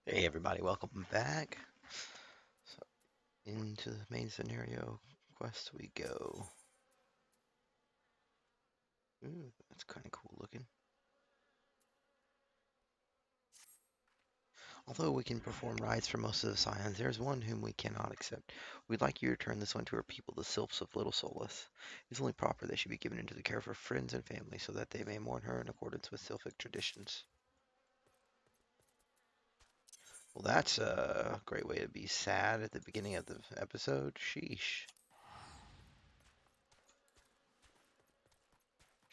Hey everybody, welcome back. So into the main scenario quest we go. Ooh, that's kind of cool looking. Although we can perform rites for most of the scions, there is one whom we cannot accept. We'd like you to return this one to our people, the Sylphs of Little Solace. It's only proper they should be given into the care of her friends and family, so that they may mourn her in accordance with Sylphic traditions. Well, that's a great way to be sad at the beginning of the episode. Sheesh.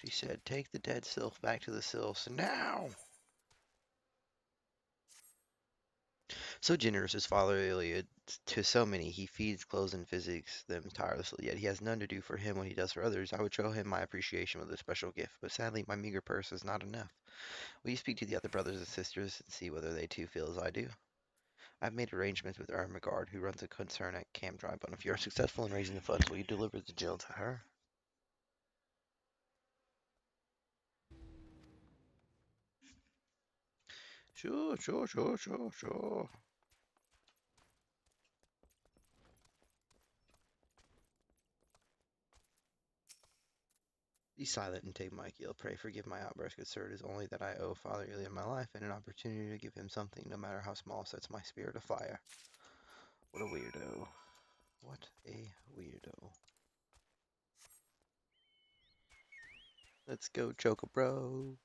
She said, "Take the dead Sylph back to the Sylphs now!" So generous is Father Iliad to so many. He feeds, clothes, and physics them tirelessly, yet he has none to do for him what he does for others. I would show him my appreciation with a special gift, but sadly my meager purse is not enough. Will you speak to the other brothers and sisters and see whether they too feel as I do? I've made arrangements with Ermengarde, who runs a concern at Camp Drybone. If you are successful in raising the funds, will you deliver the Jill to her? Sure, sure, sure, sure, sure. Be silent and take my keel. Pray forgive my outburst, good sir. It is only that I owe Father Iliad my life, and an opportunity to give him something, no matter how small, sets my spirit afire. What a weirdo. What a weirdo. Let's go, Choco Bro.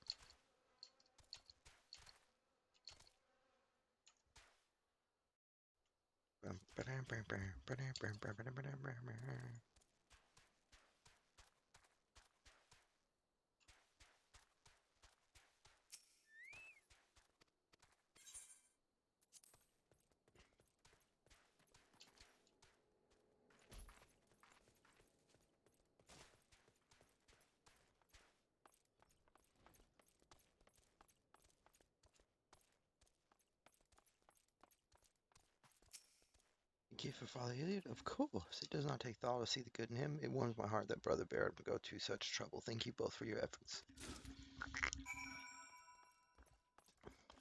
Gift for Father Iliad? Of course. It does not take thought to see the good in him. It warms my heart that Brother Barrett would go to such trouble. Thank you both for your efforts.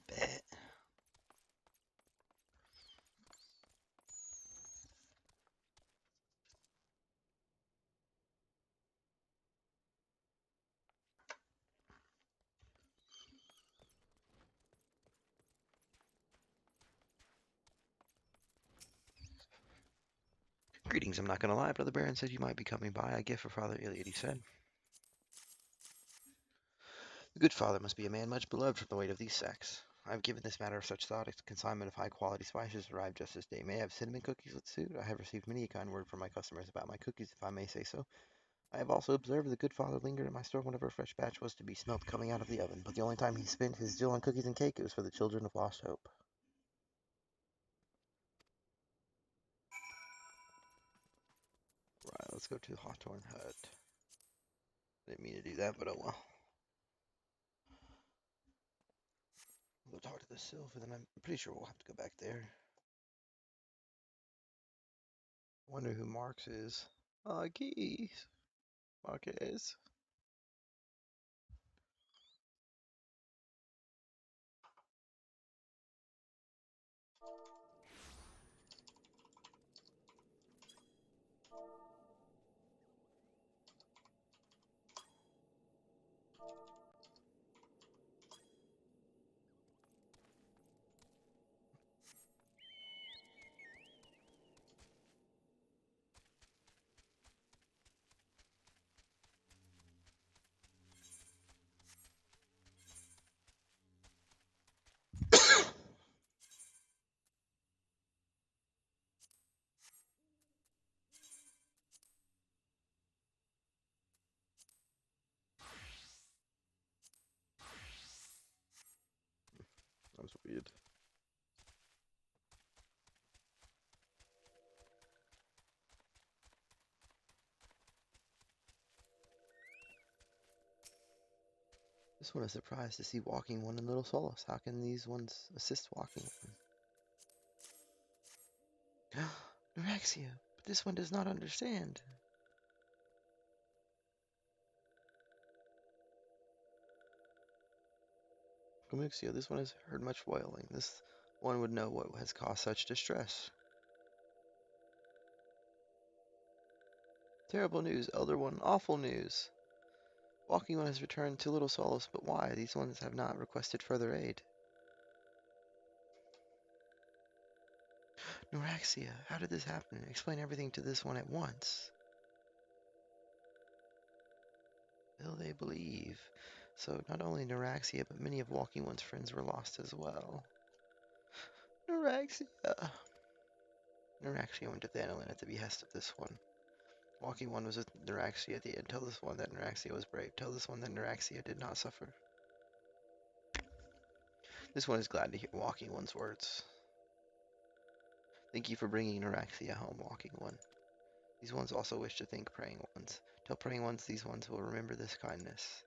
Bet. Greetings, I'm not going to lie. Brother Baron said you might be coming by. A gift for Father Iliad, he said. The good father must be a man much beloved from the weight of these sacks. I have given this matter such thought, a consignment of high-quality spices arrived just this day. May I have cinnamon cookies with suit? I have received many a kind word from my customers about my cookies, if I may say so. I have also observed the good father lingered in my store whenever a fresh batch was to be smelt coming out of the oven, but the only time he spent his zeal on cookies and cake, it was for the children of lost hope. Right, let's go to the Hawthorne Hut. Didn't mean to do that, but oh well. We'll go talk to the Sylph, and then I'm pretty sure we'll have to go back there. Wonder who Marx is. Geez. Marquez. That was weird. This one is surprised to see walking one in Little Solace. How can these ones assist walking one? Norexia, but this one does not understand. Comixia, this one has heard much wailing. This One would know what has caused such distress. Terrible news, Elder One, awful news. Walking One has returned to little solace, but why? These ones have not requested further aid. Neuraxia, how did this happen? Explain everything to this one at once. Will they believe? So not only Neuraxia, but many of Walking One's friends were lost as well. Neuraxia. Neuraxia went to Thanolin at the behest of this one. Walking One was with Neuraxia at the end. Tell this one that Neuraxia was brave. Tell this one that Neuraxia did not suffer. This one is glad to hear Walking One's words. Thank you for bringing Neuraxia home, Walking One. These ones also wish to thank Praying Ones. Tell Praying Ones these ones will remember this kindness.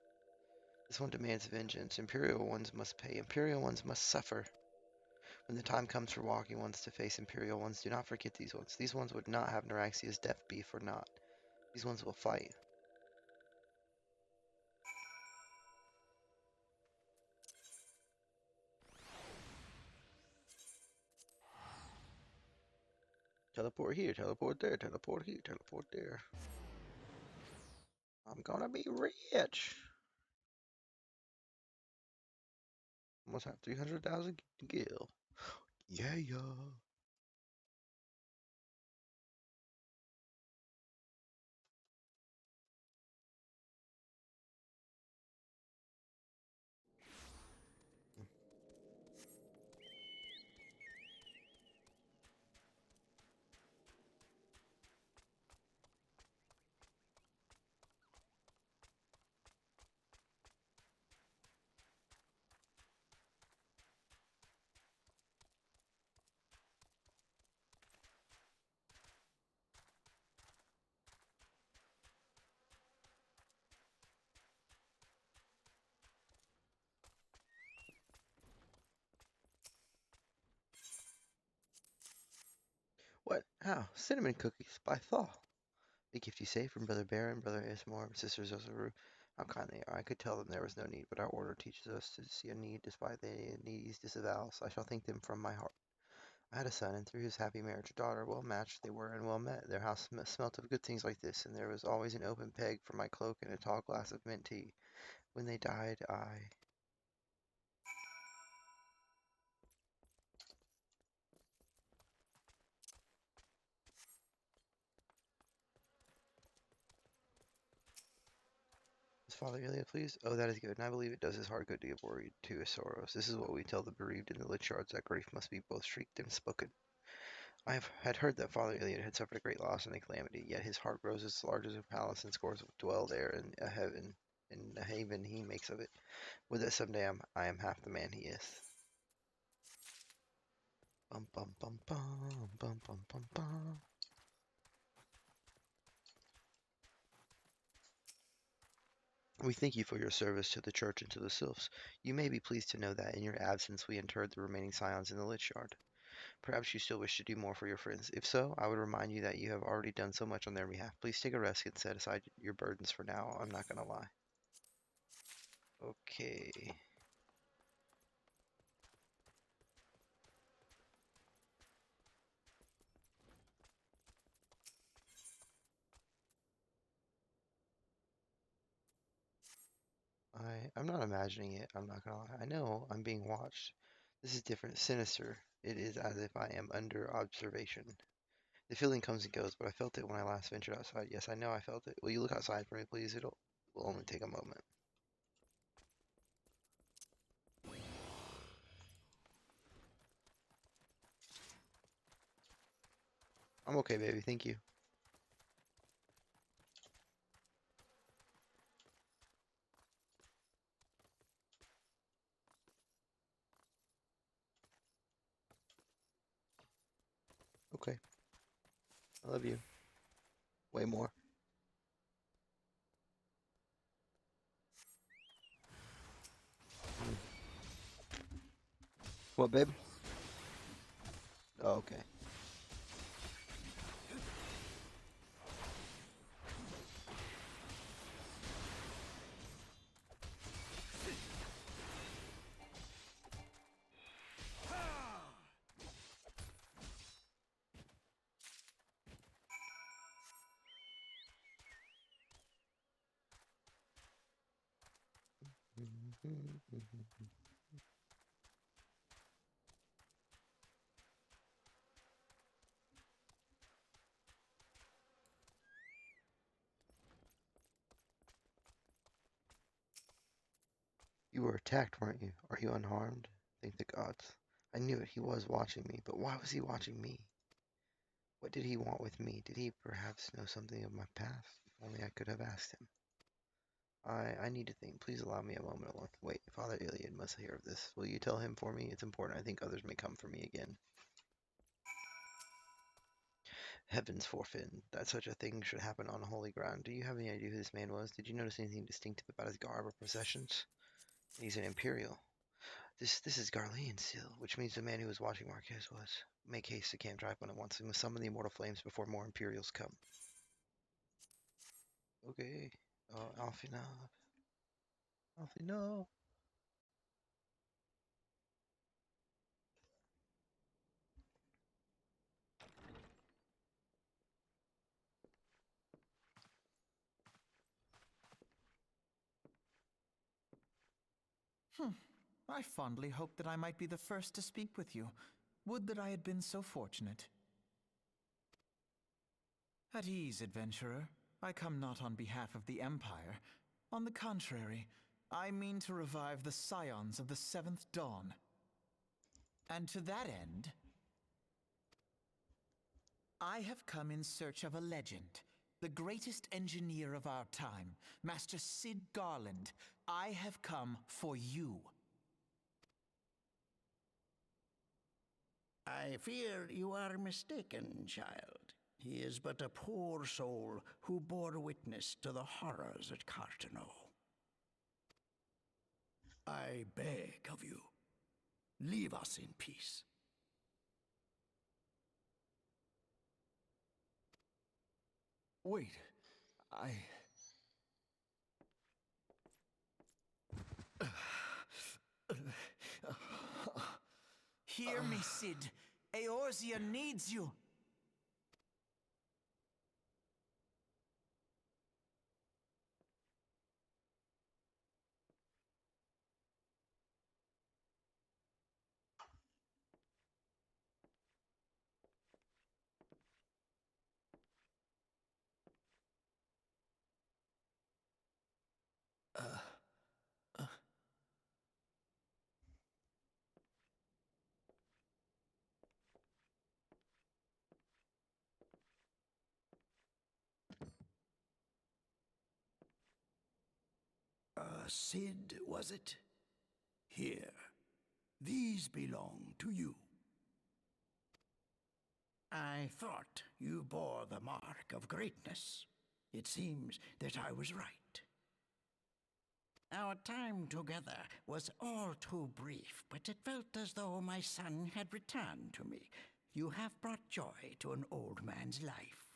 This one demands vengeance. Imperial Ones must pay. Imperial Ones must suffer. When the time comes for Walking Ones to face Imperial Ones, do not forget these ones. These ones would not have Neuraxia's death be for naught. These ones will fight. Teleport here, teleport there, teleport here, teleport there. I'm gonna be rich. Almost have 300,000 gil. Yeah, yeah. What? How? Cinnamon cookies by Thaw. A gift you saved from Brother Baron, Brother Ismore, and Sister Zosaru. How kind they are. I could tell them there was no need, but our order teaches us to see a need despite the needy's disavowals. I shall thank them from my heart. I had a son, and through his happy marriage a daughter. Well matched they were and well met. Their house smelt of good things like this, and there was always an open peg for my cloak and a tall glass of mint tea. When they died, I... Is Father Ilya pleased? Oh, that is good, and I believe it does his heart good to give worry to his sorrows. This is what we tell the bereaved in the lich yards, that grief must be both shrieked and spoken. Had heard that Father Iliad had suffered a great loss and a calamity, yet his heart grows as large as a palace, and scores dwell there in a haven he makes of it. Would that someday I am half the man he is. Bum bum bum bum bum bum bum bum. We thank you for your service to the church and to the sylphs. You may be pleased to know that in your absence we interred the remaining scions in the lich yard. Perhaps you still wish to do more for your friends. If so, I would remind you that you have already done so much on their behalf. Please take a rest and set aside your burdens for now. I'm not gonna lie. Okay. I'm not imagining it. I'm not gonna lie. I know I'm being watched. This is different, sinister. It is as if I am under observation. The feeling comes and goes, but I felt it when I last ventured outside. Yes, I know I felt it. Will you look outside for me, please? Will only take a moment. I'm okay, baby. Thank you. Okay. I love you. Way more. What, babe? Oh, okay. You were attacked, weren't you? Are you unharmed? Thank the gods. I knew it. He was watching me, but why was he watching me? What did he want with me? Did he perhaps know something of my past? If only I could have asked him. I need to think. Please allow me a moment alone. Wait, Father Iliad must hear of this. Will you tell him for me? It's important. I think others may come for me again. Heavens forfeit that such a thing should happen on holy ground. Do you have any idea who this man was? Did you notice anything distinctive about his garb or processions? He's an imperial. This is Garlean still, which means the man who was watching Marquez was. Make haste to Camp Drive when it wants. We must summon the immortal flames before more Imperials come. Okay. Oh, Alfie, no. Alfie, no. I fondly hoped that I might be the first to speak with you. Would that I had been so fortunate. At ease, adventurer. I come not on behalf of the Empire. On the contrary, I mean to revive the scions of the Seventh Dawn. And to that end, I have come in search of a legend. The greatest engineer of our time, Master Cid Garland. I have come for you. I fear you are mistaken, child. He is but a poor soul who bore witness to the horrors at Cartano. I beg of you, leave us in peace. Wait, Hear me, Cid. Eorzea needs you. Cid, was it? Here, these belong to you. I thought you bore the mark of greatness. It seems that I was right. Our time together was all too brief, but it felt as though my son had returned to me. You have brought joy to an old man's life.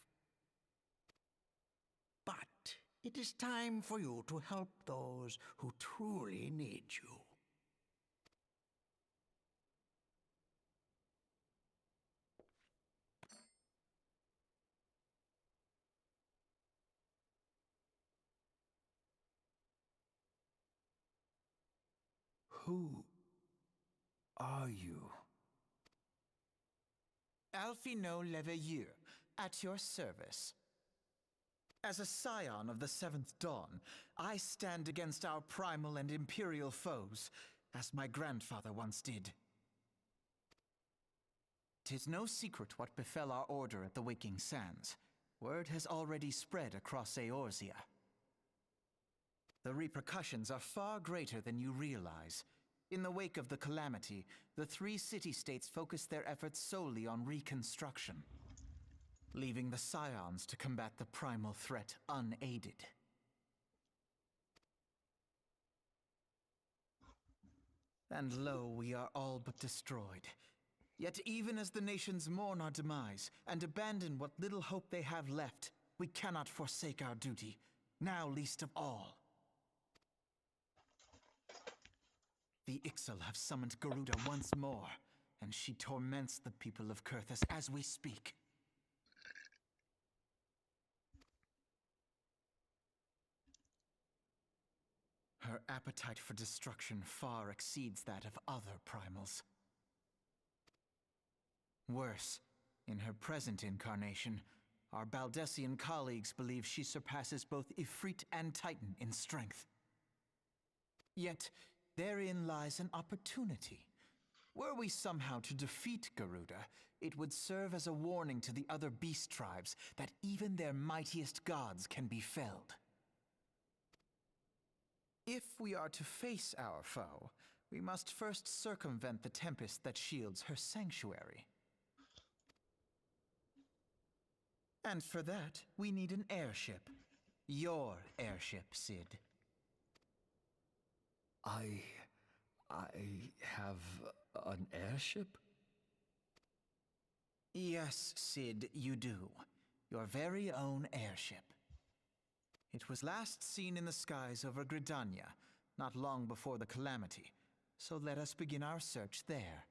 But it is time for you to help those who truly need you. Who are you? Alfino Leveilleur, at your service. As a scion of the Seventh Dawn, I stand against our primal and imperial foes, as my grandfather once did. 'Tis no secret what befell our order at the Waking Sands. Word has already spread across Eorzea. The repercussions are far greater than you realize. In the wake of the calamity, the three city-states focused their efforts solely on reconstruction, leaving the scions to combat the primal threat unaided. And lo, we are all but destroyed. Yet even as the nations mourn our demise and abandon what little hope they have left, we cannot forsake our duty, now least of all. The Ixal have summoned Garuda once more, and she torments the people of Kurthus as we speak. Her appetite for destruction far exceeds that of other primals. Worse, in her present incarnation, our Baldessian colleagues believe she surpasses both Ifrit and Titan in strength. Yet, therein lies an opportunity. Were we somehow to defeat Garuda, it would serve as a warning to the other beast tribes that even their mightiest gods can be felled. If we are to face our foe, we must first circumvent the tempest that shields her sanctuary. And for that, we need an airship. Your airship, Sid. I have an airship? Yes, Sid, you do. Your very own airship. It was last seen in the skies over Gridania, not long before the calamity. So let us begin our search there.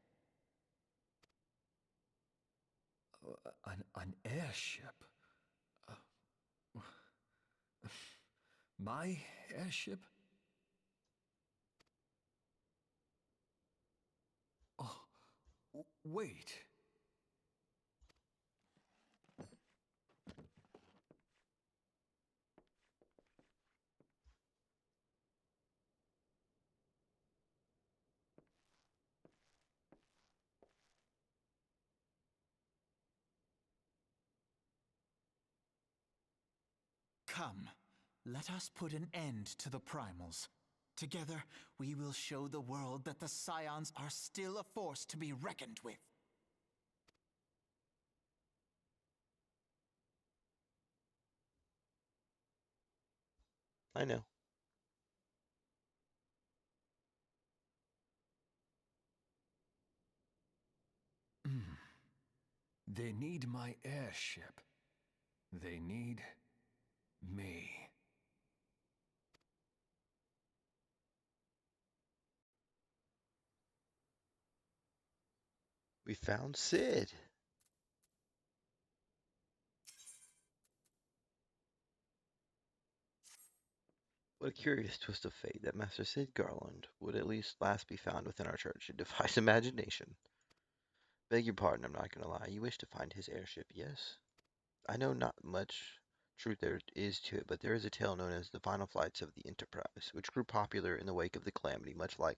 An airship? My airship? Oh, wait. Come, let us put an end to the primals. Together, we will show the world that the Scions are still a force to be reckoned with. I know. They need my airship. They need me. We found Sid. What a curious twist of fate that Master Sid Garland would at least last be found within our church. It defies imagination. Beg your pardon, I'm not going to lie. You wish to find his airship, yes? I know not much truth there is to it, but there is a tale known as the final flights of the Enterprise, which grew popular in the wake of the calamity, much like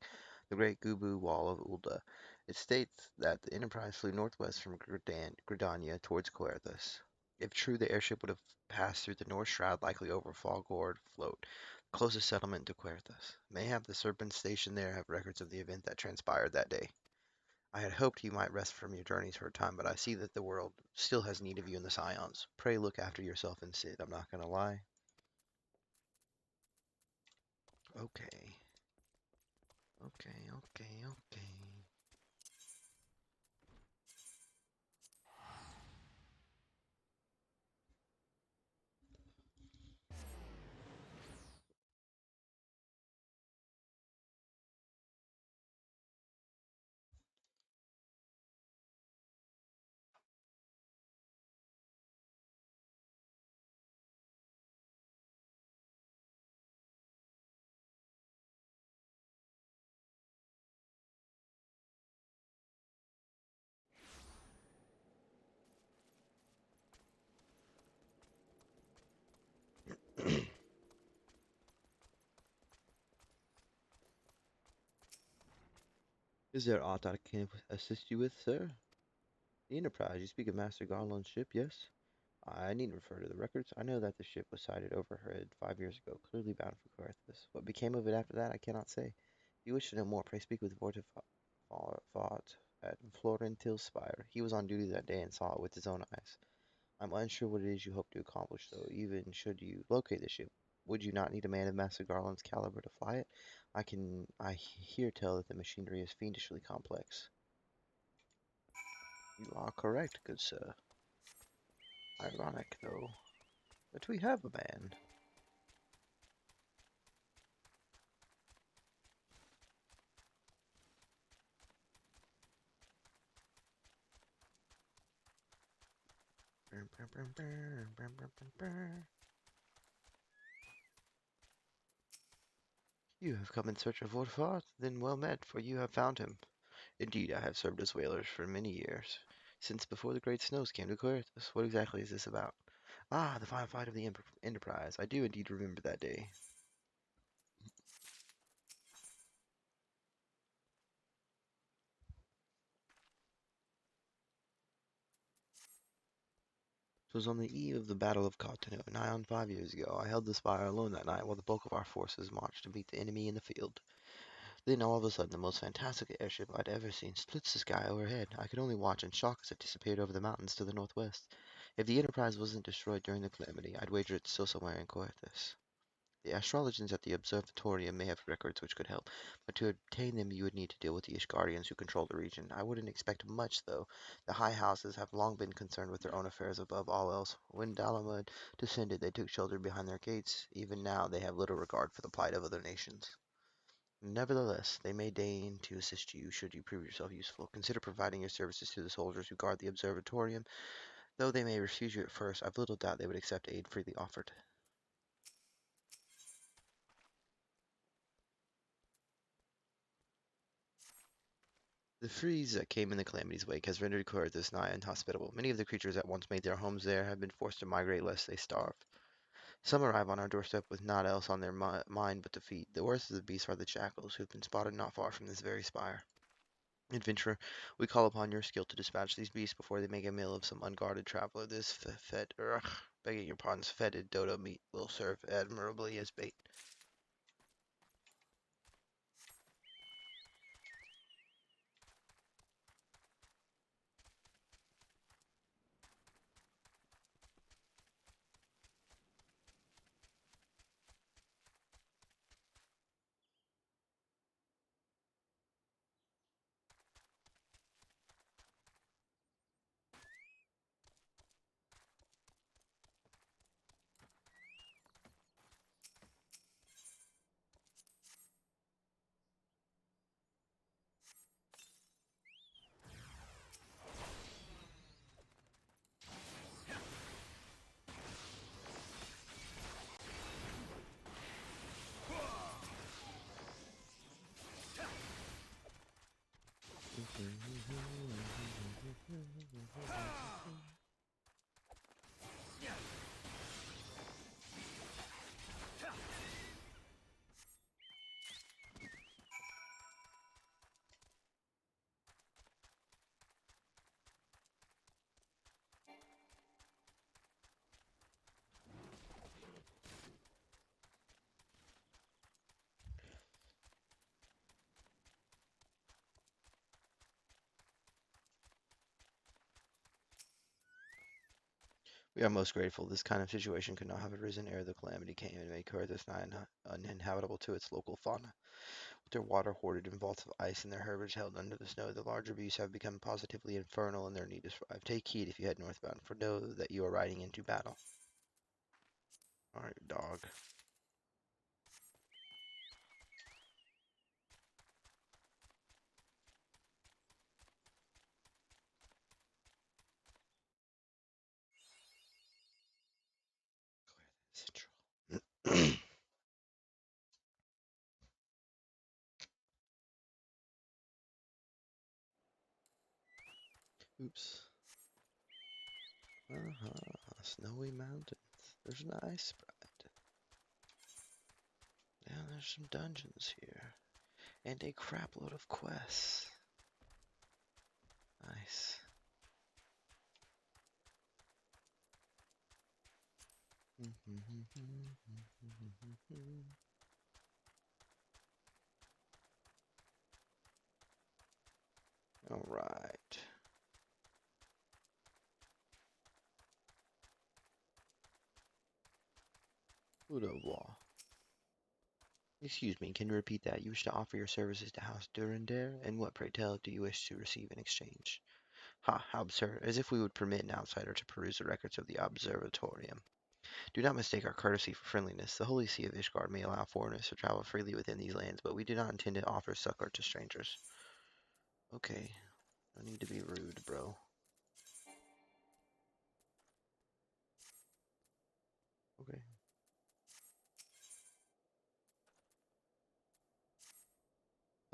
the Great Gubu Wall of Ulda. It states that the Enterprise flew northwest from Gridania towards Coerthas. If true, the airship would have passed through the North Shroud, likely over Fogord Float, the closest settlement to Coerthas. Mayhap the Serpents stationed there have records of the event that transpired that day. I had hoped you might rest from your journeys for a time, but I see that the world still has need of you in the Scions. Pray look after yourself and Sid. I'm not gonna lie. Okay. Okay. Is there aught I can assist you with, sir? The Enterprise. You speak of Master Garland's ship, yes? I needn't refer to the records. I know that the ship was sighted overhead 5 years ago, clearly bound for Coerthas. What became of it after that, I cannot say. If you wish to know more, pray speak with Vortifat at Florentil's Spire. He was on duty that day and saw it with his own eyes. I'm unsure what it is you hope to accomplish, though. Even should you locate the ship, would you not need a man of Master Garland's caliber to fly it? I hear tell that the machinery is fiendishly complex. You are correct, good sir. Ironic, though, that we have a man. You have come in search of Wolfart, then well met, for you have found him. Indeed, I have served as whalers for many years, since before the great snows came to Coerthas. What exactly is this about? Ah, the final fight of the Enterprise. I do indeed remember that day. It was on the eve of the Battle of Cotonou, nigh on 5 years ago. I held the spire alone that night while the bulk of our forces marched to meet the enemy in the field. Then all of a sudden the most fantastic airship I'd ever seen splits the sky overhead. I could only watch in shock as it disappeared over the mountains to the northwest. If the Enterprise wasn't destroyed during the calamity, I'd wager it's still somewhere in Coerthas. The astrologians at the observatorium may have records which could help, but to obtain them you would need to deal with the Ishgardians who control the region. I wouldn't expect much, though. The high houses have long been concerned with their own affairs above all else. When Dalamud descended, they took shelter behind their gates. Even now they have little regard for the plight of other nations. Nevertheless, they may deign to assist you should you prove yourself useful. Consider providing your services to the soldiers who guard the observatorium. Though they may refuse you at first, I've little doubt they would accept aid freely offered. The freeze that came in the calamity's wake has rendered Coerthas nigh inhospitable. Many of the creatures that once made their homes there have been forced to migrate lest they starve. Some arrive on our doorstep with naught else on their mind but to feed. The worst of the beasts are the jackals, who have been spotted not far from this very spire. Adventurer, we call upon your skill to dispatch these beasts before they make a meal of some unguarded traveler. This begging your pardon, fetid dodo meat will serve admirably as bait. We are most grateful. This kind of situation could not have arisen ere the calamity came and made Coerthas nigh uninhabitable to its local fauna. With their water hoarded in vaults of ice and their herbage held under the snow, the larger beasts have become positively infernal in their need to survive. Take heed if you head northbound, for know that you are riding into battle. Alright, dog. Central. Oops. Snowy mountains. There's an ice spread. Yeah, there's some dungeons here. And a crap load of quests. Nice. Alright. Au revoir. Excuse me, can you repeat that? You wish to offer your services to House Durandare? And what, pray tell, do you wish to receive in exchange? Ha, how absurd. As if we would permit an outsider to peruse the records of the Observatorium. Do not mistake our courtesy for friendliness. The Holy See of Ishgard may allow foreigners to travel freely within these lands, but we do not intend to offer succor to strangers. Okay, no need to be rude, bro. Okay.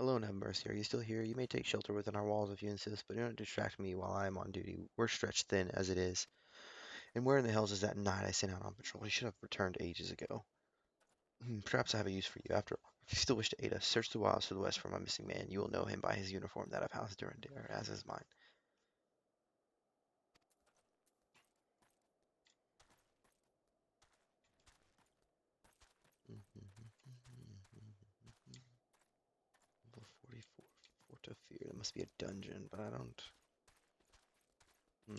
Alone have mercy. Are you still here? You may take shelter within our walls if you insist, but do not distract me while I am on duty. We're stretched thin as it is. And where in the hells is that knight I sent out on patrol? He should have returned ages ago. Perhaps I have a use for you. After all, if you still wish to aid us, search the wilds to the west for my missing man. You will know him by his uniform, that of House Durandare, as is mine. Level 44, Fort of Fear. That must be a dungeon, but I don't. Hmm.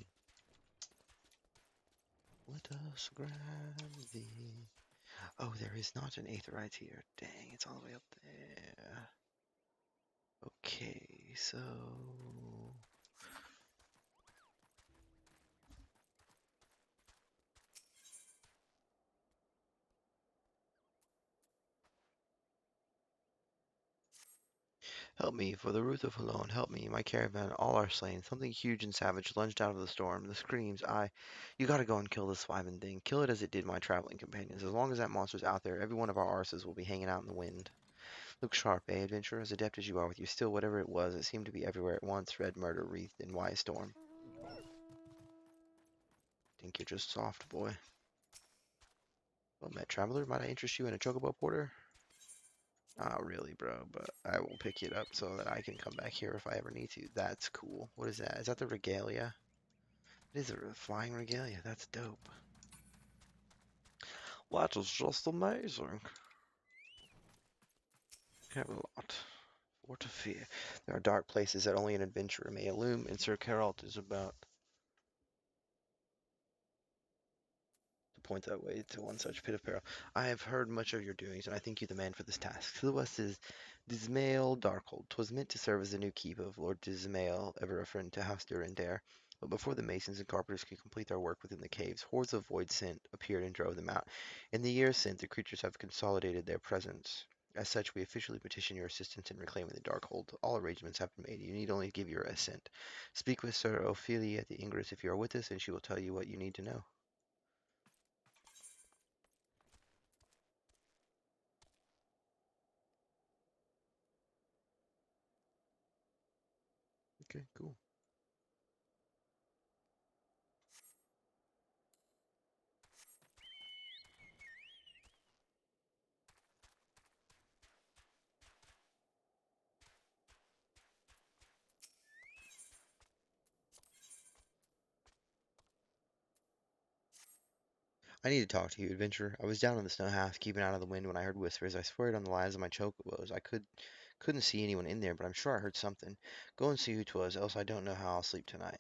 Let us grab thee. Oh, there is not an Aetherite here. Dang, it's all the way up there. Okay, so help me, for the Ruth of alone, help me, my caravan, all are slain. Something huge and savage lunged out of the storm. The screams, you gotta go and kill this swiving thing. Kill it as it did my traveling companions. As long as that monster's out there, every one of our arses will be hanging out in the wind. Look sharp, eh, adventurer? As adept as you are with your still, whatever it was, it seemed to be everywhere at once, red murder wreathed in white storm. Think you're just soft, boy. Well met, traveler. Might I interest you in a chocobo porter? Not really, bro, but I will pick it up so that I can come back here if I ever need to. That's cool. What is that? Is that the regalia? It is a flying regalia. That's dope. That is just amazing. Camelot. Fort of Fear. There are dark places that only an adventurer may illume, and Sir Geralt is about to point that way to one such pit of peril. I have heard much of your doings, and I think you the man for this task. To the west is Dismail Darkhold. 'Twas meant to serve as the new keep of Lord Dismail, ever a friend to House Durandare. But before the masons and carpenters could complete their work within the caves, hordes of void scent appeared and drove them out. In the years since, the creatures have consolidated their presence. As such, we officially petition your assistance in reclaiming the Darkhold. All arrangements have been made. You need only give your assent. Speak with Sir Ophelia at the Ingress if you are with us, and she will tell you what you need to know. Okay, cool. I need to talk to you, adventurer. I was down in the snow house, keeping out of the wind when I heard whispers. I swear it on the lives of my chocobos. Couldn't see anyone in there, but I'm sure I heard something. Go and see who 'twas, else I don't know how I'll sleep tonight.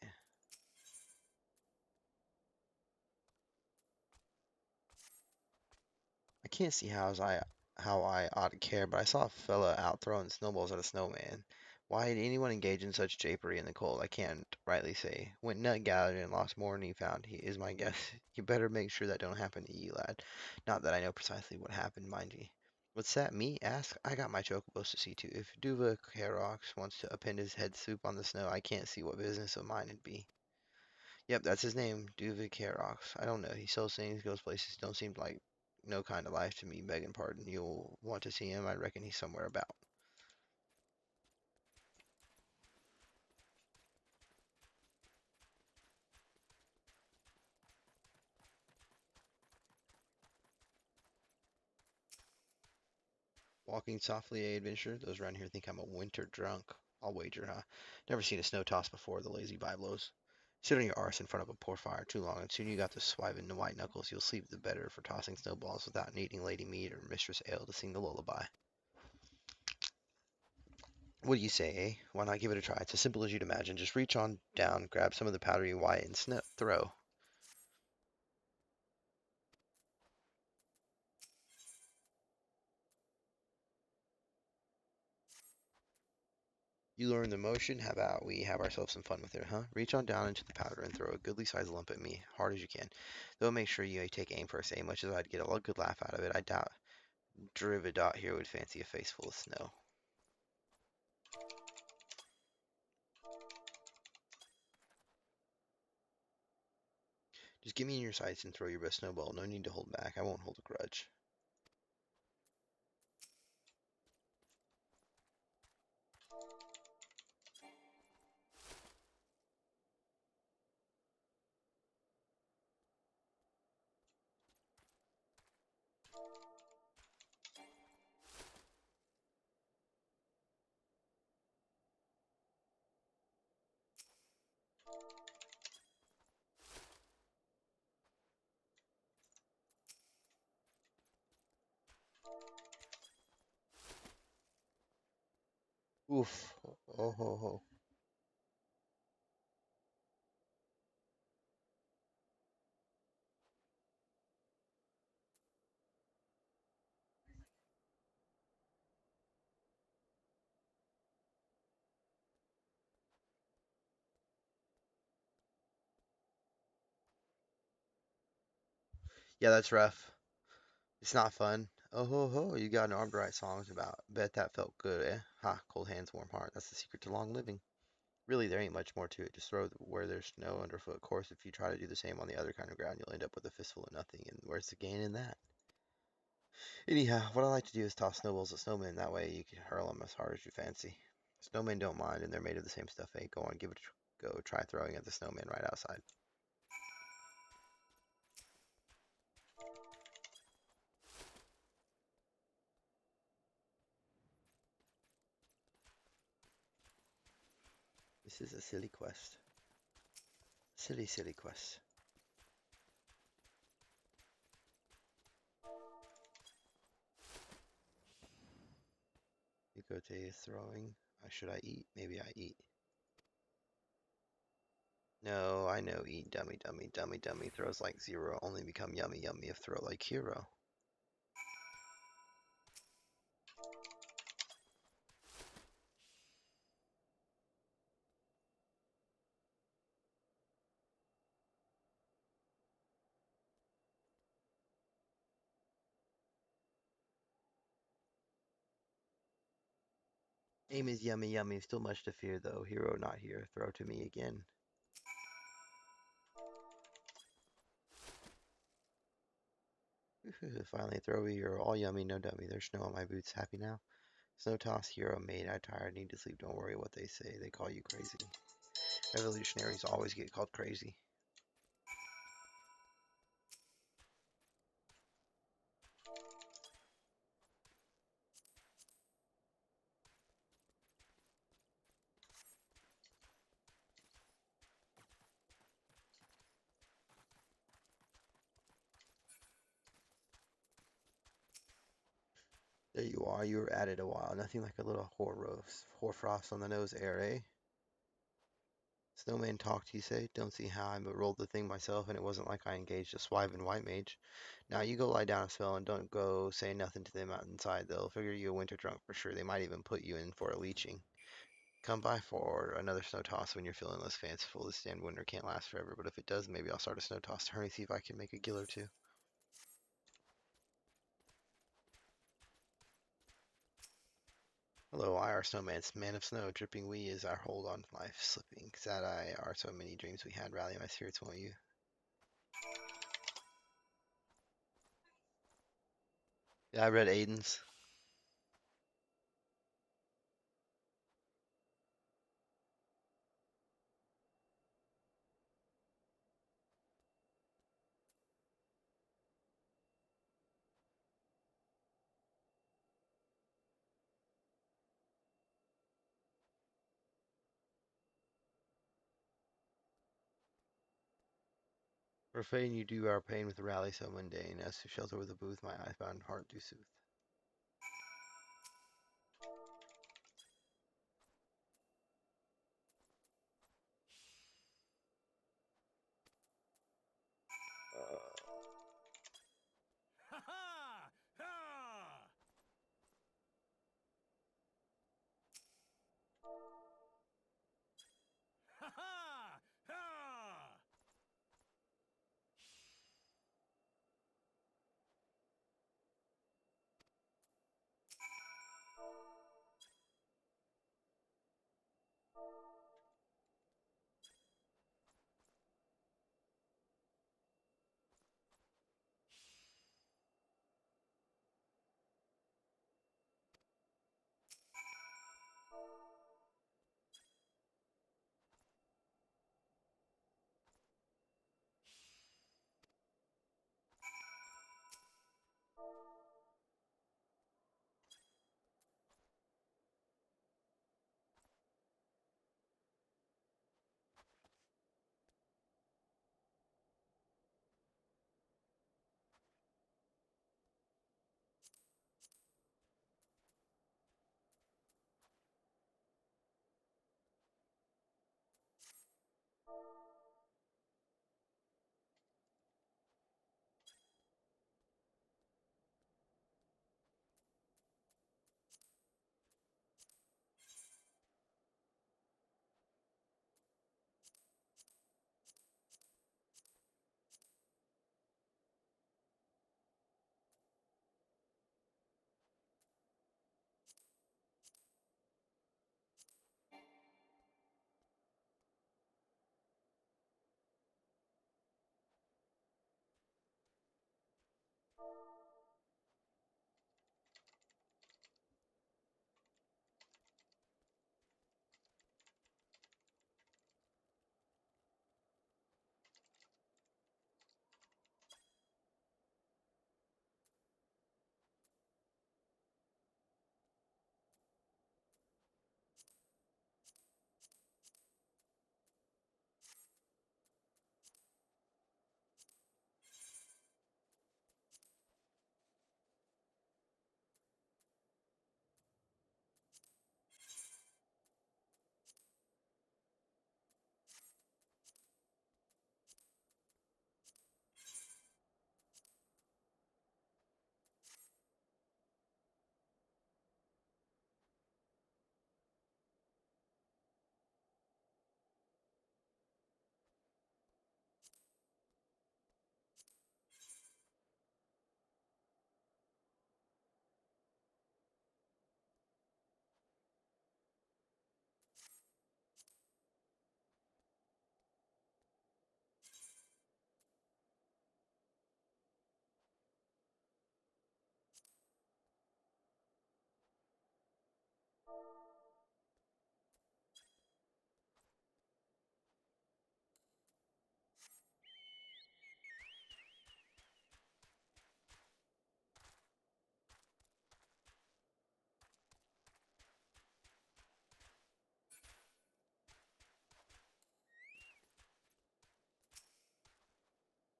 I can't see how I ought to care, but I saw a fella out throwing snowballs at a snowman. Why did anyone engage in such japery in the cold? I can't rightly say. Went nut gathering and lost more than he found. He is my guess. You better make sure that don't happen to ye, lad. Not that I know precisely what happened, mind ye. What's that? Me? Ask? I got my chocobos to see to. If Duva Carox wants to append his head soup on the snow, I can't see what business of mine it'd be. Yep, that's his name, Duva Carox. I don't know. He sells things, goes places. Don't seem like no kind of life to me, begging pardon. You'll want to see him. I reckon he's somewhere about. Walking softly, eh, adventurer? Those around here think I'm a winter drunk. I'll wager, huh? Never seen a snow toss before, the lazy biblos. Sit on your arse in front of a poor fire too long, and soon you got to swiving the white knuckles. You'll sleep the better for tossing snowballs without needing lady mead or mistress ale to sing the lullaby. What do you say, eh? Why not give it a try? It's as simple as you'd imagine. Just reach on down, grab some of the powdery white, and throw. You learn the motion. How about we have ourselves some fun with it, huh? Reach on down into the powder and throw a goodly sized lump at me, hard as you can. Though make sure you take aim first, eh? Much as I'd get a good laugh out of it, I doubt Derividot here would fancy a face full of snow. Just give me in your sights and throw your best snowball. No need to hold back. I won't hold a grudge. Oof. Oh ho ho. Yeah, that's rough. It's not fun. Oh ho ho, you got an arm to write songs about. Bet that felt good, eh? Ha, cold hands, warm heart. That's the secret to long living. Really, there ain't much more to it. Just throw where there's snow underfoot. Of course, if you try to do the same on the other kind of ground, you'll end up with a fistful of nothing. And where's the gain in that? Anyhow, what I like to do is toss snowballs at snowmen. That way you can hurl them as hard as you fancy. Snowmen don't mind, and they're made of the same stuff. Hey, go on, give it a go. Try throwing at the snowman right outside. This is a silly quest. Silly, silly quest. Ikote is throwing. Should I eat? Maybe I eat. No, I know. Eat, dummy, dummy, dummy, dummy. Throws like zero. Only become yummy, yummy if throw like hero. Aim is yummy, yummy. Still much to fear, though. Hero not here. Throw to me again. Finally, throw hero. All yummy, no dummy. There's snow on my boots. Happy now? Snow toss hero made. I tired. Need to sleep. Don't worry what they say. They call you crazy. Revolutionaries always get called crazy. There you are. You were at it a while. Nothing like a little hoarfrost on the nose air, eh? Snowman talked, you say? Don't see how I rolled the thing myself, and it wasn't like I engaged a swiving white mage. Now you go lie down a spell and don't go say nothing to them out inside. They'll figure you a winter drunk for sure. They might even put you in for a leeching. Come by for another snow toss when you're feeling less fanciful. This stand winter can't last forever, but if it does, maybe I'll start a snow toss tourney, see if I can make a gill or two. Hello, I are snowman's man of snow. Dripping we is our hold on life. Slipping. Sad I are so many dreams we had. Rally my spirits, won't you? Yeah, I read Aiden's. For fain you do our pain with rally so mundane, as to shelter with a booth my icebound heart do soothe. Ha ha! Ha! Ha ha! Ha!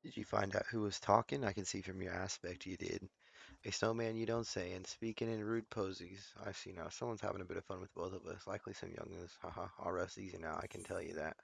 Did you find out who was talking? I can see from your aspect you did. A snowman you don't say, and speaking in rude posies. I see now. Someone's having a bit of fun with both of us. Likely some youngins. Haha, I'll rest easy now, I can tell you that.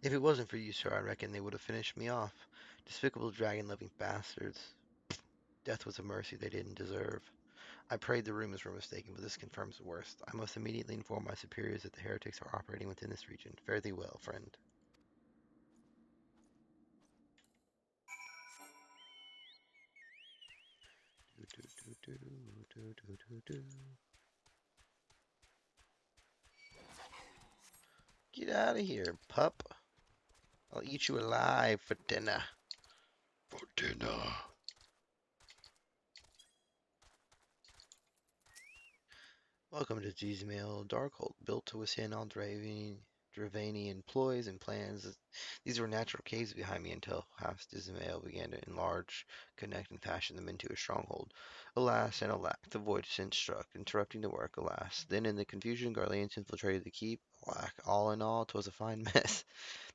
If it wasn't for you, sir, I reckon they would have finished me off. Despicable dragon-loving bastards. Death was a mercy they didn't deserve. I prayed the rumors were mistaken, but this confirms the worst. I must immediately inform my superiors that the heretics are operating within this region. Fare thee well, friend. Get out of here, pup. I'll eat you alive for dinner. For dinner. Welcome to Gmail Darkhold, built to withstand all Dravanian ploys and plans. These were natural caves behind me until House Dismail began to enlarge, connect, and fashion them into a stronghold. Alas and alack, the void since struck, interrupting the work, alas. Then in the confusion, Garleans infiltrated the keep. Alack, all in all, 'twas a fine mess.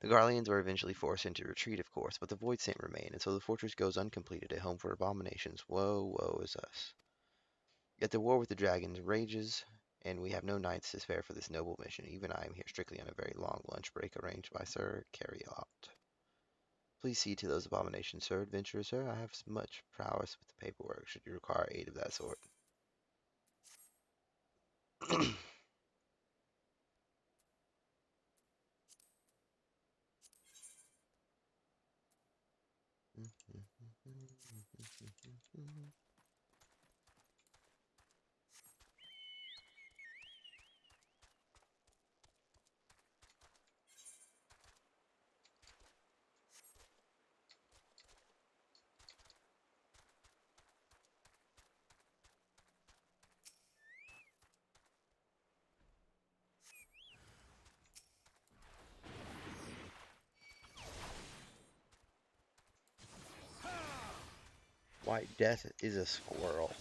The Garleans were eventually forced into retreat, of course, but the void saint remained, and so the fortress goes uncompleted, a home for abominations. Woe, woe is us. Yet the war with the dragons rages, and we have no knights to spare for this noble mission. Even I am here strictly on a very long lunch break arranged by Sir Carriot. Please see to those abominations, sir. Adventurer, sir. I have much prowess with the paperwork, should you require aid of that sort. White Death is a squirrel.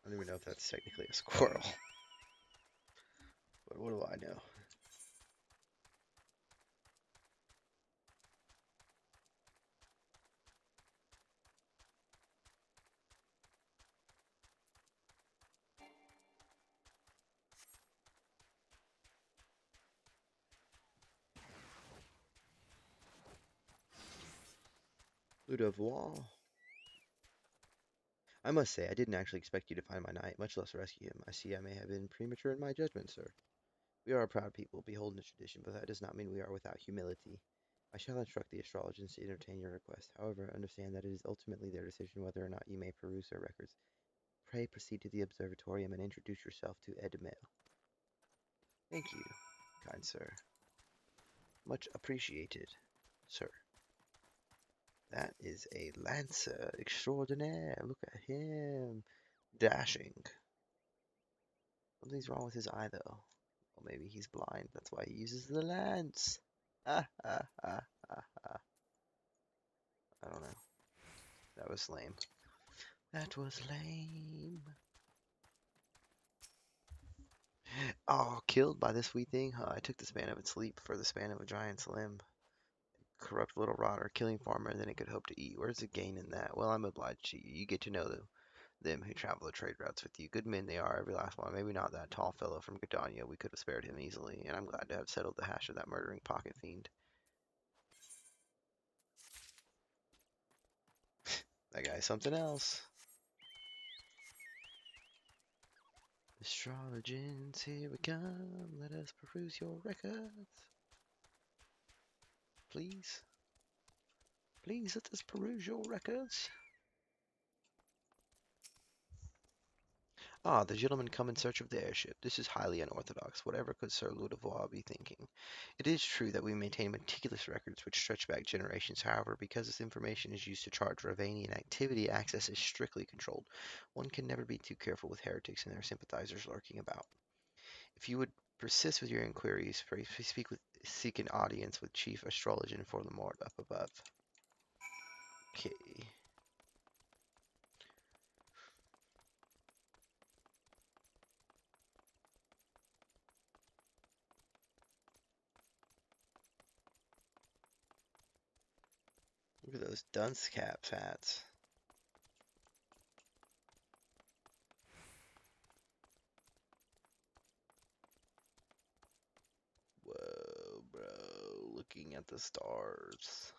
I don't even know if that's technically a squirrel. But what do I know? Ludovois. I must say, I didn't actually expect you to find my knight, much less rescue him. I see I may have been premature in my judgment, sir. We are a proud people, beholden to tradition, but that does not mean we are without humility. I shall instruct the astrologers to entertain your request. However, understand that it is ultimately their decision whether or not you may peruse their records. Pray proceed to the observatorium and introduce yourself to Edmail. Thank you, kind sir. Much appreciated, sir. That is a lancer extraordinaire. Look at him. Dashing. Something's wrong with his eye, though. Well, maybe he's blind. That's why he uses the lance. Ah, ah, ah, ah, ah. I don't know. That was lame. That was lame. Oh, killed by this sweet thing? Huh, I took the span of its leap for the span of a giant's limb. Corrupt little rotter, killing farmer, and then it could hope to eat. Where's the gain in that? Well, I'm obliged to you. You get to know, though. them who travel the trade routes with you. Good men they are, every last one. Maybe not that tall fellow from Gridania. We could have spared him easily, and I'm glad to have settled the hash of that murdering pocket fiend. That guy's something else. Astrologins, here we come. Let us peruse your records. Please. Please let us peruse your records. Ah, the gentlemen come in search of the airship. This is highly unorthodox. Whatever could Sir Ludovois be thinking? It is true that we maintain meticulous records which stretch back generations. However, because this information is used to chart Ravanian activity, access is strictly controlled. One can never be too careful with heretics and their sympathizers lurking about. If you would persist with your inquiries, pray seek an audience with Chief Astrologian for the Mort up above. Okay. Look at those dunce cap hats. Whoa, bro. Looking at the stars.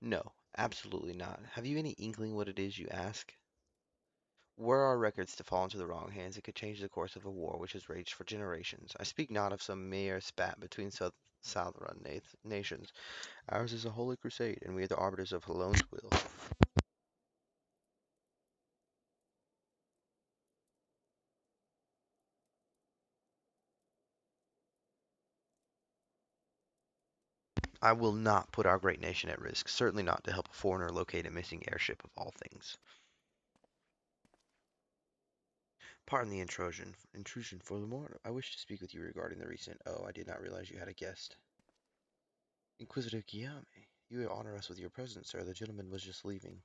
No, absolutely not. Have you any inkling what it is you ask? Were our records to fall into the wrong hands, it could change the course of a war which has raged for generations. I speak not of some mere spat between Southron nations. Ours is a holy crusade, and we are the arbiters of Halone's will. I will not put our great nation at risk, certainly not to help a foreigner locate a missing airship of all things. Pardon the intrusion for the morning. I wish to speak with you regarding the recent. Oh, I did not realize you had a guest. Inquisitor Guillaume, you honor us with your presence, sir. The gentleman was just leaving.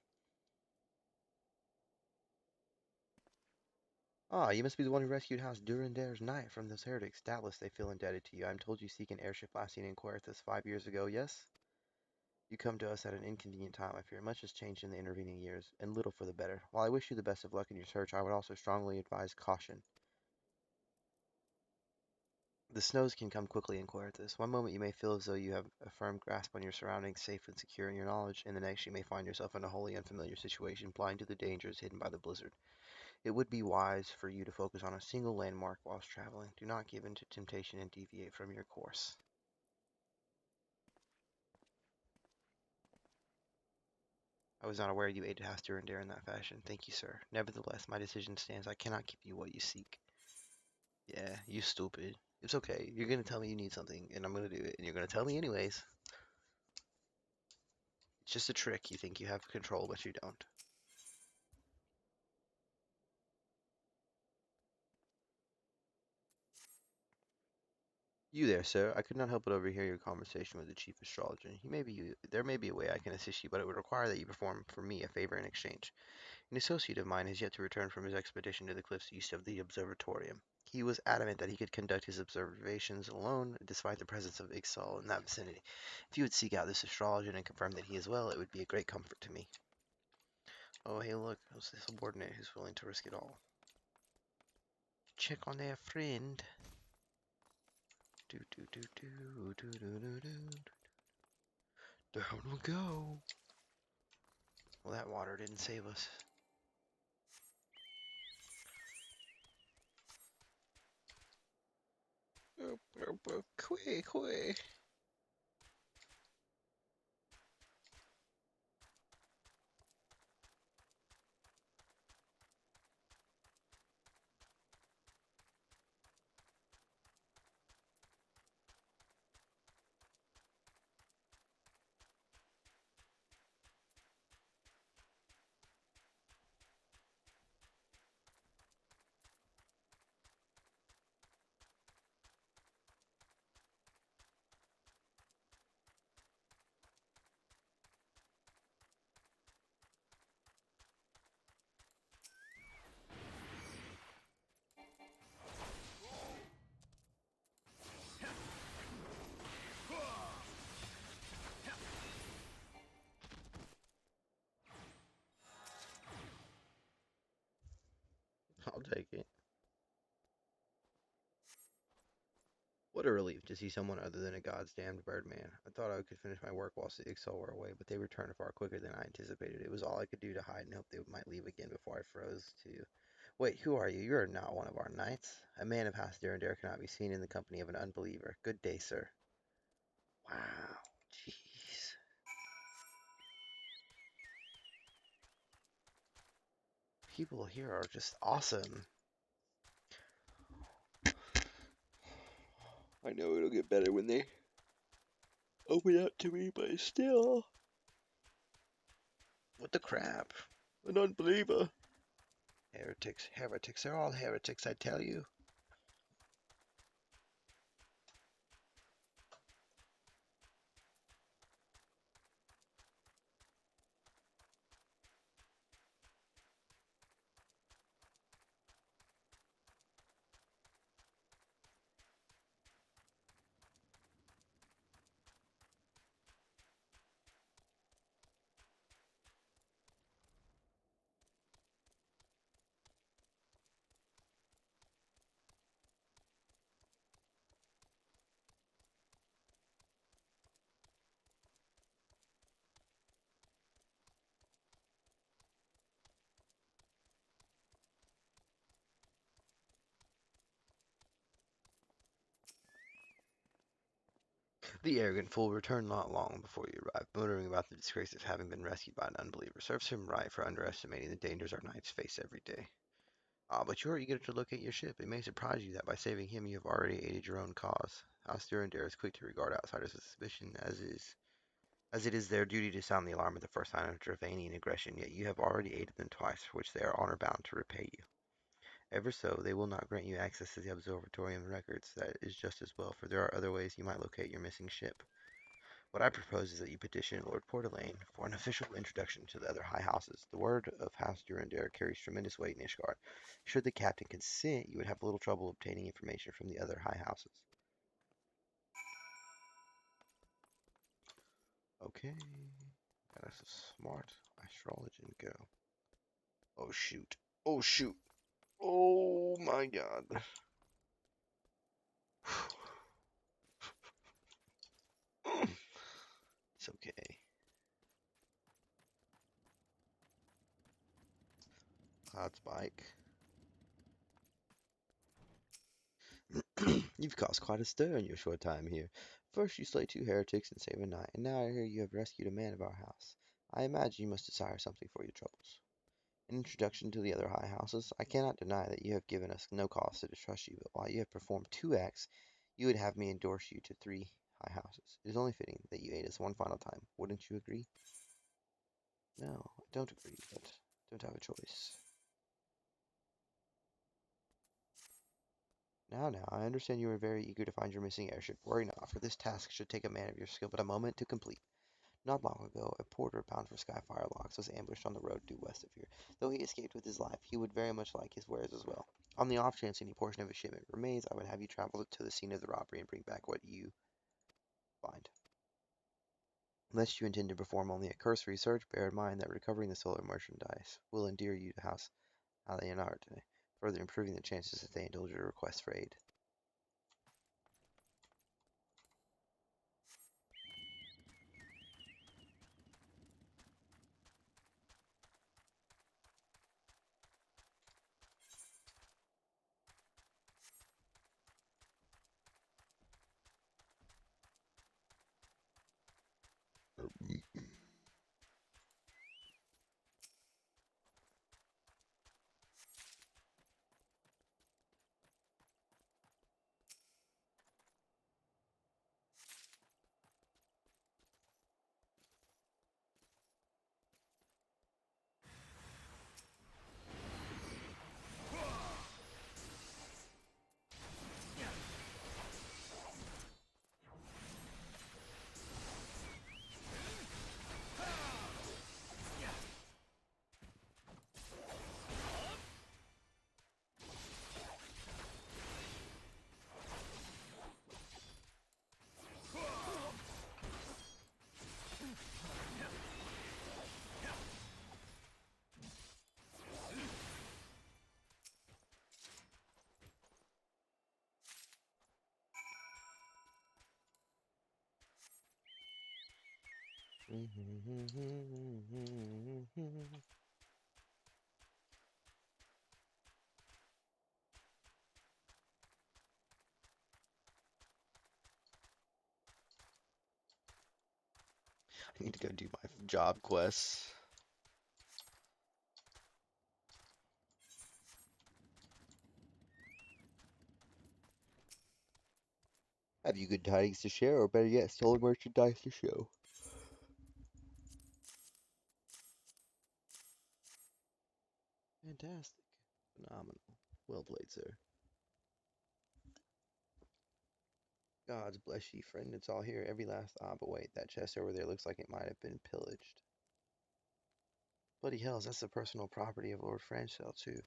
Ah, you must be the one who rescued House Durandair's knight from those heretics. Doubtless they feel indebted to you. I'm told you seek an airship last seen in Querthus 5 years ago, yes? You come to us at an inconvenient time, I fear. Much has changed in the intervening years, and little for the better. While I wish you the best of luck in your search, I would also strongly advise caution. The snows can come quickly in Querthus. One moment you may feel as though you have a firm grasp on your surroundings, safe and secure in your knowledge, and the next you may find yourself in a wholly unfamiliar situation, blind to the dangers hidden by the blizzard. It would be wise for you to focus on a single landmark whilst traveling. Do not give in to temptation and deviate from your course. I was not aware you aided House Durandare in that fashion. Thank you, sir. Nevertheless, my decision stands. I cannot give you what you seek. Yeah, you stupid. It's okay. You're gonna tell me you need something, and I'm gonna do it, and you're gonna tell me anyways. It's just a trick. You think you have control, but you don't. You there, sir. I could not help but overhear your conversation with the chief astrologer. There may be a way I can assist you, but it would require that you perform for me a favor in exchange. An associate of mine has yet to return from his expedition to the cliffs east of the observatorium. He was adamant that he could conduct his observations alone, despite the presence of Ixal in that vicinity. If you would seek out this astrologer and confirm that he is well, it would be a great comfort to me. Oh, hey, look, it's the subordinate who's willing to risk it all. Check on their friend. Do do do do do do do do. Down we go. Well, that water didn't save us. Quick, quick. take it. What a relief to see someone other than a God's damned birdman. I thought I could finish my work while the Ixal were away, but they returned far quicker than I anticipated. It was all I could do to hide and hope they might leave again before I froze to... Wait, who are you? You are not one of our knights. A man of House Durandare cannot be seen in the company of an unbeliever. Good day, sir. Wow, jeez. People here are just awesome. I know it'll get better when they open up to me, but still. What the crap? An unbeliever. Heretics, heretics, they're all heretics, I tell you. The arrogant fool returned not long before you arrived, muttering about the disgrace of having been rescued by an unbeliever. Serves him right for underestimating the dangers our knights face every day. Ah, but you are eager to locate your ship. It may surprise you that by saving him you have already aided your own cause. House Durandare is quick to regard outsiders with suspicion, as it is their duty to sound the alarm at the first sign of Dravanian aggression, yet you have already aided them twice, for which they are honor bound to repay you. Ever so, they will not grant you access to the Observatorium records. That is just as well, for there are other ways you might locate your missing ship. What I propose is that you petition Lord Portelaine for an official introduction to the other high houses. The word of House Durandare carries tremendous weight in Ishgard. Should the captain consent, you would have little trouble obtaining information from the other high houses. Okay, got us a smart astrologian go. Oh shoot! Oh shoot! Oh my god! It's okay. Cloud's bike. You've caused quite a stir in your short time here. First you slay two heretics and save a knight, and now I hear you have rescued a man of our house. I imagine you must desire something for your troubles. An introduction to the other high houses. I cannot deny that you have given us no cause to distrust you, but while you have performed 2 acts, you would have me endorse you to 3 high houses. It is only fitting that you aid us one final time. Wouldn't you agree? No, I don't agree, but don't have a choice. Now, I understand you are very eager to find your missing airship. Worry not, for this task should take a man of your skill but a moment to complete. Not long ago, a porter bound for Skyfire Locks was ambushed on the road due west of here. Though he escaped with his life, he would very much like his wares as well. On the off chance any portion of his shipment remains, I would have you travel to the scene of the robbery and bring back what you find. Unless you intend to perform only a cursory search, bear in mind that recovering the stolen merchandise will endear you to House Alienarte, further improving the chances that they indulge your request for aid. I need to go do my job quests. Have you good tidings to share, or better yet, stolen merchandise to show? Fantastic. Phenomenal. Well played, sir. Gods bless ye, friend. It's all here, every last but wait, that chest over there looks like it might have been pillaged. Bloody hells, that's the personal property of Lord Franchell, too.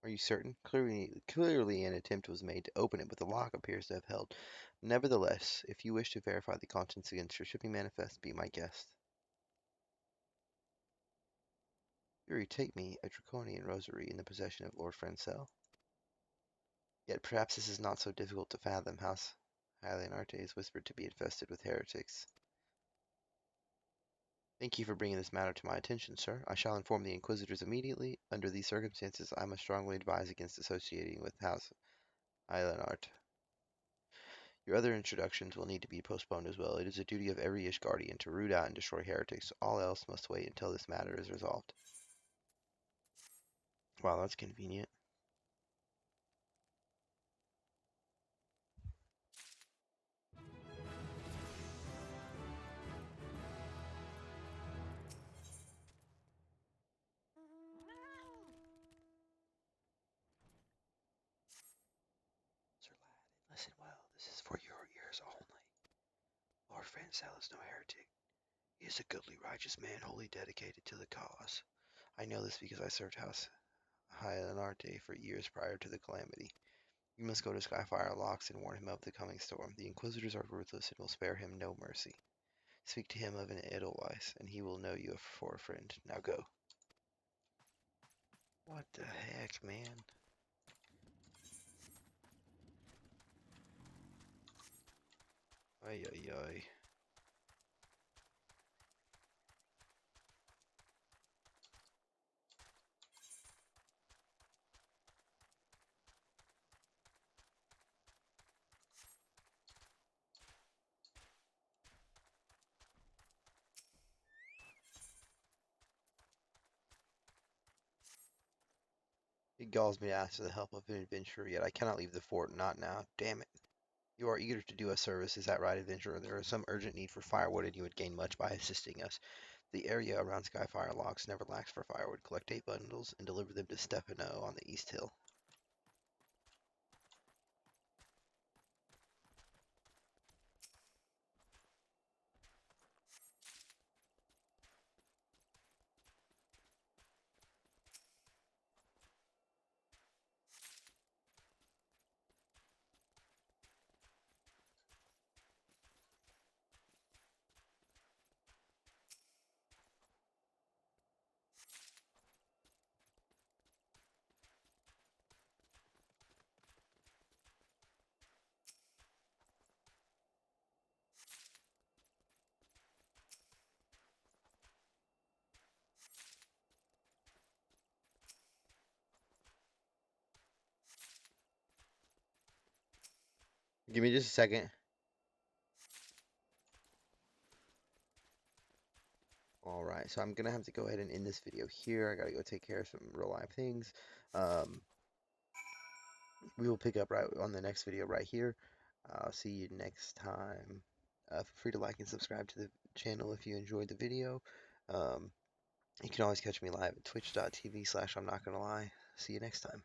Are you certain? Clearly an attempt was made to open it, but the lock appears to have held. Nevertheless, if you wish to verify the contents against your shipping manifest, be my guest. Yuri, take me, a draconian rosary in the possession of Lord Francel. Yet perhaps this is not so difficult to fathom. House Hylianarte is whispered to be infested with heretics. Thank you for bringing this matter to my attention, sir. I shall inform the Inquisitors immediately. Under these circumstances, I must strongly advise against associating with House Hylianarte. Your other introductions will need to be postponed as well. It is a duty of every Ishgardian to root out and destroy heretics. All else must wait until this matter is resolved. Wow, that's convenient. Sir lad, listen well. This is for your ears only. Lord Francel is no heretic. He is a goodly, righteous man, wholly dedicated to the cause. I know this because I served House Hylianarte for years prior to the calamity. You must go to Skyfire Locks and warn him of the coming storm. The Inquisitors are ruthless and will spare him no mercy. Speak to him of an Edelweiss, and he will know you for a friend. Now go. What the heck, man? Ay, ay, ay. It galls me to ask for the help of an adventurer, yet I cannot leave the fort, not now. Damn it. You are eager to do us service, is that right, adventurer? There is some urgent need for firewood, and you would gain much by assisting us. The area around Skyfire Locks never lacks for firewood. Collect 8 bundles and deliver them to Stefano on the East Hill. Give me just a second. Alright, so I'm gonna have to go ahead and end this video here. I gotta go take care of some real life things. Um, we will pick up right on the next video right here. I'll see you next time. Feel free to like and subscribe to the channel if you enjoyed the video. Um, you can always catch me live at twitch.tv/I'm not gonna lie. See you next time.